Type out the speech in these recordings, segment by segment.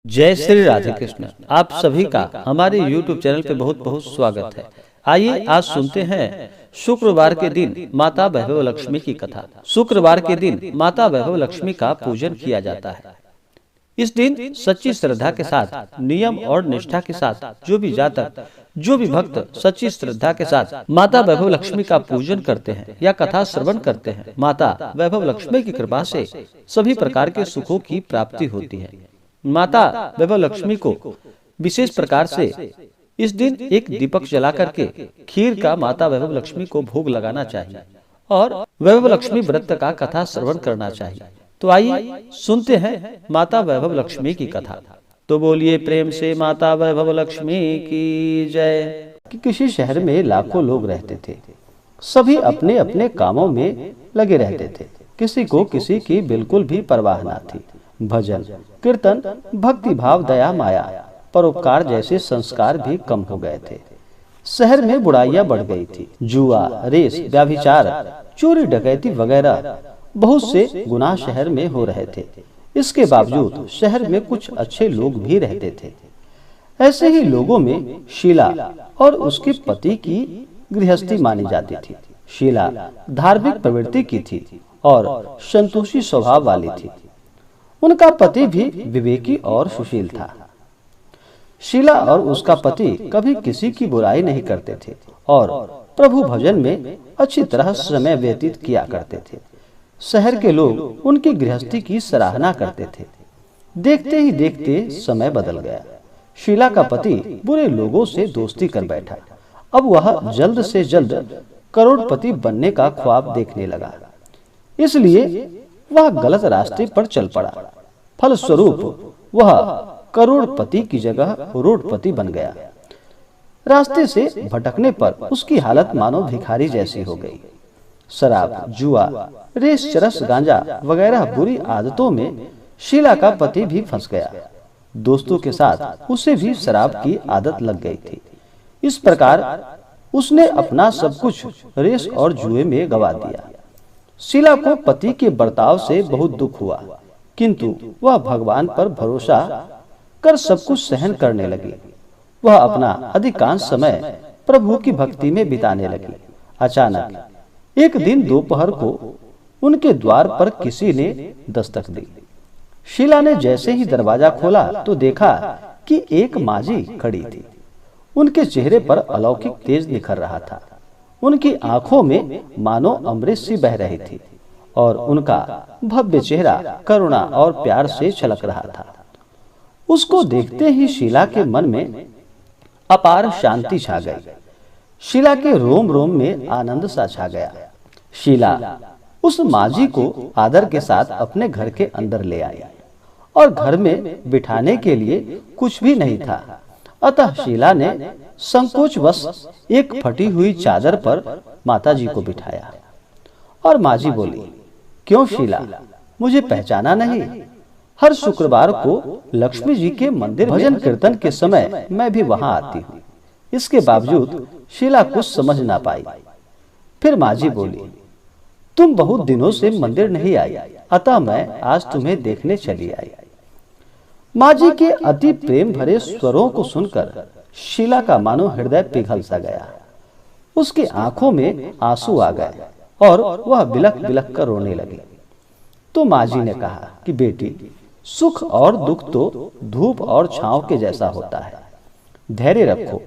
जय श्री राधे कृष्ण। आप सभी का हमारे YouTube चैनल पे बहुत बहुत स्वागत है। आइए आज सुनते हैं शुक्रवार के दिन माता वैभव लक्ष्मी की कथा। शुक्रवार के दिन माता वैभव लक्ष्मी का पूजन किया जाता है। इस दिन सच्ची श्रद्धा के साथ, नियम और निष्ठा के साथ जो भी जातक, जो भी भक्त सच्ची श्रद्धा के साथ माता वैभव लक्ष्मी का पूजन करते हैं या कथा श्रवण करते हैं, माता वैभव लक्ष्मी की कृपा से सभी प्रकार के सुखों की प्राप्ति होती है। माता वैभव लक्ष्मी को विशेष प्रकार से इस दिन एक दीपक जला करके खीर का माता वैभव लक्ष्मी को भोग लगाना चाहिए और वैभव लक्ष्मी व्रत का कथा श्रवण करना चाहिए। तो आइए सुनते हैं माता वैभव लक्ष्मी की कथा। तो बोलिए प्रेम से माता वैभव लक्ष्मी की जय। कि किसी शहर में लाखों लोग रहते थे। सभी अपने अपने कामों में लगे रहते थे। किसी को किसी की बिल्कुल भी परवाह न थी। भजन, कीर्तन, भक्ति भाव, दया, माया, परोपकार जैसे संस्कार भी कम हो गए थे। शहर में बुराइयां बढ़ गई थी। जुआ, रेस, व्यभिचार, चोरी डकैती वगैरह बहुत से गुनाह शहर में हो रहे थे। इसके बावजूद शहर में कुछ अच्छे लोग भी रहते थे। ऐसे ही लोगों में शीला और उसके पति की गृहस्थी मानी जाती थी। शीला धार्मिक प्रवृत्ति की थी और संतोषी स्वभाव वाली थी। उनका पति भी विवेकी और सुशील था। शीला और उसका पति कभी किसी की बुराई नहीं करते थे और प्रभु भजन में अच्छी तरह समय व्यतीत किया करते थे। शहर के लोग उनकी गृहस्थी की सराहना करते थे। देखते ही देखते समय बदल गया। शीला का पति बुरे लोगों से दोस्ती कर बैठा। अब वह जल्द से जल्द करोड़पति बनने का ख्वाब देखने लगा। इसलिए वह गलत रास्ते पर चल पड़ा। फलस्वरूप वह करोड़पति की जगह रोडपति बन गया। रास्ते से भटकने पर उसकी हालत मानो भिखारी जैसी हो गई। शराब, जुआ, रेस, चरस, गांजा वगैरह बुरी आदतों में शीला का पति भी फंस गया। दोस्तों के साथ उसे भी शराब की आदत लग गई थी। इस प्रकार उसने अपना सब कुछ रेस और जुए में गवा दिया। शीला को पति के बर्ताव से बहुत दुख हुआ, किंतु वह भगवान पर भरोसा कर सब कुछ सहन करने लगी। वह अपना अधिकांश समय प्रभु की भक्ति में बिताने लगी। अचानक एक दिन दोपहर को उनके द्वार पर किसी ने दस्तक दी। शीला ने जैसे ही दरवाजा खोला तो देखा कि एक माजी खड़ी थी। उनके चेहरे पर अलौकिक तेज निखर रहा था। उनकी आंखों में मानो अमृत सी बह रही थी और उनका भव्य चेहरा करुणा और प्यार से छलक रहा था। उसको देखते ही शीला के मन में अपार शांति छा गई। शीला के रोम रोम में आनंद सा छा गया। शीला उस माजी को आदर के साथ अपने घर के अंदर ले आई और घर में बिठाने के लिए कुछ भी नहीं था। अतः शीला ने संकोचवश एक फटी हुई चादर पर माताजी को बिठाया और माजी बोली, क्यों शीला, मुझे पहचाना नहीं? हर शुक्रवार को लक्ष्मी जी के मंदिर भजन कीर्तन के समय मैं भी वहां आती हूँ। इसके बावजूद शीला कुछ समझ ना पाई। फिर माजी बोली, तुम बहुत दिनों से मंदिर नहीं आई, अतः मैं आज तुम्हें देखने चली आई। माजी के अति प्रेम भरे स्वरों को सुनकर शीला का मानो हृदय पिघल सा गया। उसकी आंखों में आंसू आ गए और वह बिलख बिलख कर रोने लगी। तो माजी ने कहा कि बेटी, सुख और दुख तो धूप और छांव के जैसा होता है। धैर्य रखो,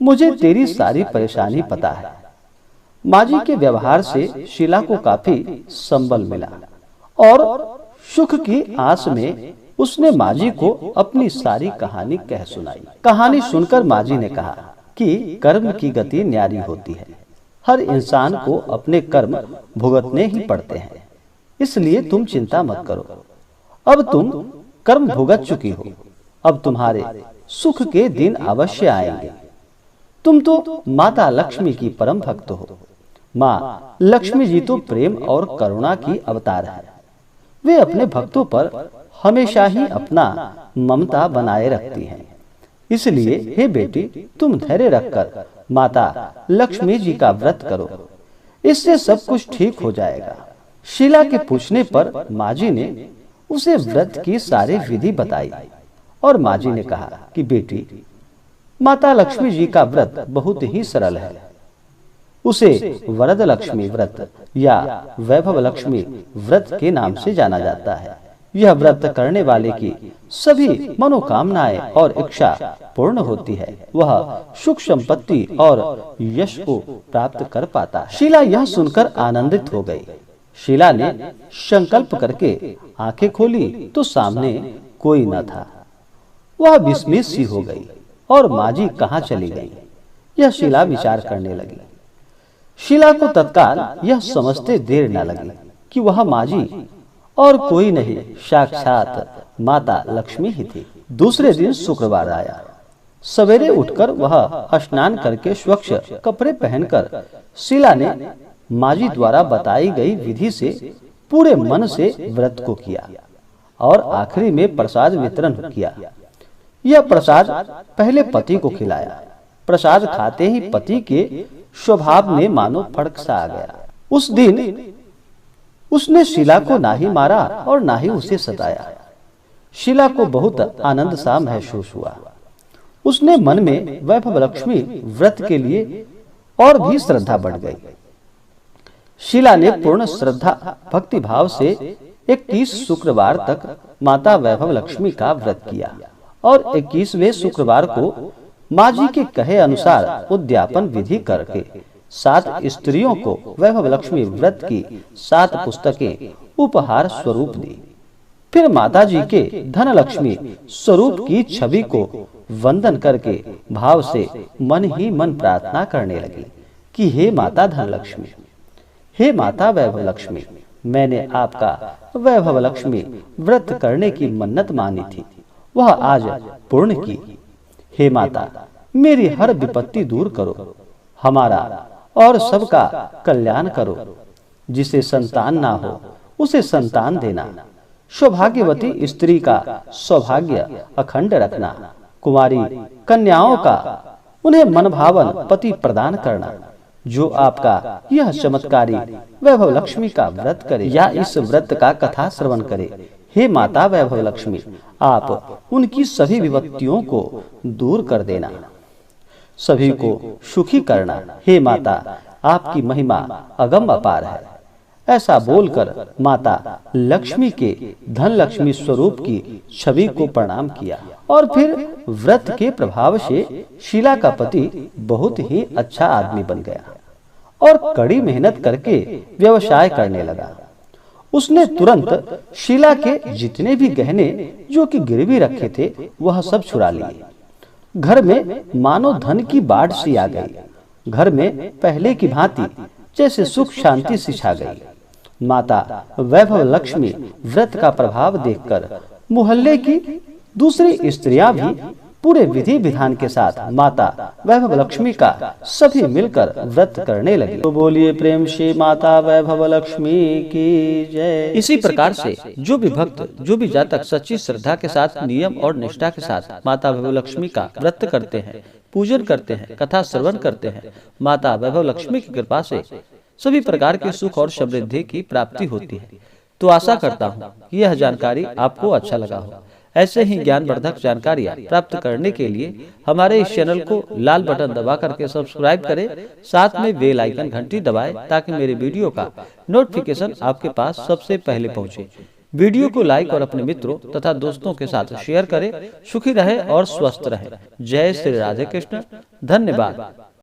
मुझे तेरी सारी परेशानी पता है। माजी के व्यवहार से शीला को काफी संबल मिला और सुख की आस में उसने माजी को अपनी सारी कहानी कह सुनाई। कहानी सुनकर माजी ने कहा कि कर्म की गति न्यारी होती है। हर इंसान को अपने कर्म भुगतने ही पड़ते हैं, इसलिए तुम चिंता मत करो। अब तुम कर्म भुगत चुकी हो, अब तुम्हारे सुख के दिन अवश्य आएंगे। तुम तो माता लक्ष्मी की परम भक्त हो। माँ लक्ष्मी जी तो प्रेम और करुणा की अवतार है। वे अपने भक्तों पर हमेशा ही अपना ममता बनाए रखती हैं। इसलिए हे बेटी, तुम धैर्य रखकर माता लक्ष्मी जी का व्रत करो, इससे सब कुछ ठीक हो जाएगा। शीला के पूछने पर माजी ने उसे व्रत की सारी विधि बताई और माँ जी ने कहा कि बेटी, माता लक्ष्मी जी का व्रत बहुत ही सरल है। उसे वरद लक्ष्मी व्रत या वैभव लक्ष्मी व्रत के नाम से जाना जाता है। यह व्रत करने वाले की सभी मनोकामनाएं और इच्छा पूर्ण होती है। वह सुख संपत्ति और यश को प्राप्त कर पाता है। शीला यह सुनकर आनंदित हो गई। शीला ने संकल्प करके आंखें खोली तो सामने कोई न था। वह विस्मित सी हो गई और माँ जी कहाँ चली गई, यह शीला विचार करने लगी। शीला को तत्काल यह समझते देर न लगी कि वह माँ जी और कोई नहीं, साक्षात माता लक्ष्मी ही थी। दूसरे दिन शुक्रवार आया। सवेरे उठकर वह स्नान करके स्वच्छ कपड़े पहनकर शीला ने माँ जी द्वारा बताई गई विधि से पूरे मन से व्रत को किया और आखिरी में प्रसाद वितरण किया। यह प्रसाद पहले पति को खिलाया। प्रसाद खाते ही पति के स्वभाव में मानो फर्क सा आ गया। उस दिन उसने शीला को ना ही मारा और ना ही उसे सताया। शीला को बहुत आनंद सा महसूस हुआ। उसने मन में वैभव लक्ष्मी व्रत के लिए और भी श्रद्धा बढ़ गई। शीला ने पूर्ण श्रद्धा भक्ति भाव से 21 शुक्रवार तक माता वैभव लक्ष्मी का व्रत किया और 21वें शुक्रवार को माँ जी के कहे अनुसार उद्यापन विधि करके 7 स्त्रियों को वैभव लक्ष्मी व्रत की 7 पुस्तकें उपहार स्वरूप दी। फिर माता जी के धन लक्ष्मी स्वरूप की छवि को वंदन करके भाव से मन ही मन प्रार्थना करने लगी कि हे माता धन लक्ष्मी, हे माता वैभव लक्ष्मी, मैंने आपका वैभव लक्ष्मी व्रत करने की मन्नत मानी थी, वह आज पूर्ण की। हे माता, मेरी हर विपत्ति दूर करो, हमारा और सबका कल्याण करो। जिसे संतान ना हो उसे संतान देना, सौभाग्यवती स्त्री का सौभाग्य अखंड रखना, कुमारी कन्याओं का उन्हें मनभावन पति प्रदान करना। जो आपका यह चमत्कारी वैभव लक्ष्मी का व्रत करे या इस व्रत का कथा श्रवण करे, हे माता वैभव लक्ष्मी, आप उनकी सभी विपत्तियों को दूर कर देना, सभी को सुखी करना। हे माता, आपकी महिमा अगम अपार है। ऐसा बोलकर माता लक्ष्मी के धन लक्ष्मी स्वरूप की छवि को प्रणाम किया और फिर व्रत के प्रभाव से शीला का पति बहुत ही अच्छा आदमी बन गया और कड़ी मेहनत करके व्यवसाय करने लगा। उसने तुरंत शीला के जितने भी गहने जो कि गिरवी रखे थे वह सब चुरा लिए। घर में मानो धन की बाढ़ सी आ गई। घर में पहले की भांति जैसे सुख शांति सी छा गई। माता वैभव लक्ष्मी व्रत का प्रभाव देखकर मोहल्ले की दूसरी स्त्रियां भी पूरे विधि विधान के साथ माता वैभव लक्ष्मी का सभी मिलकर व्रत करने लगे। तो बोलिए प्रेम से माता वैभव लक्ष्मी की जय। इसी प्रकार से जो भी भक्त, जो भी जातक सच्ची श्रद्धा के साथ, नियम और निष्ठा के साथ माता वैभव लक्ष्मी का व्रत करते हैं, पूजन करते हैं, कथा श्रवण करते हैं, माता वैभव लक्ष्मी की कृपा से सभी प्रकार के सुख और समृद्धि की प्राप्ति होती है। तो आशा करता हूँ यह जानकारी आपको अच्छा लगा हो। ऐसे ही ज्ञानवर्धक जानकारियाँ प्राप्त करने के लिए हमारे इस चैनल को लाल बटन दबा करके सब्सक्राइब करें, साथ में बेल आइकन घंटी दबाएं ताकि मेरे वीडियो का नोटिफिकेशन आपके पास सबसे पहले पहुंचे। वीडियो को लाइक और अपने मित्रों तथा दोस्तों के साथ शेयर करें। सुखी रहे और स्वस्थ रहे। जय श्री राधे कृष्ण। धन्यवाद।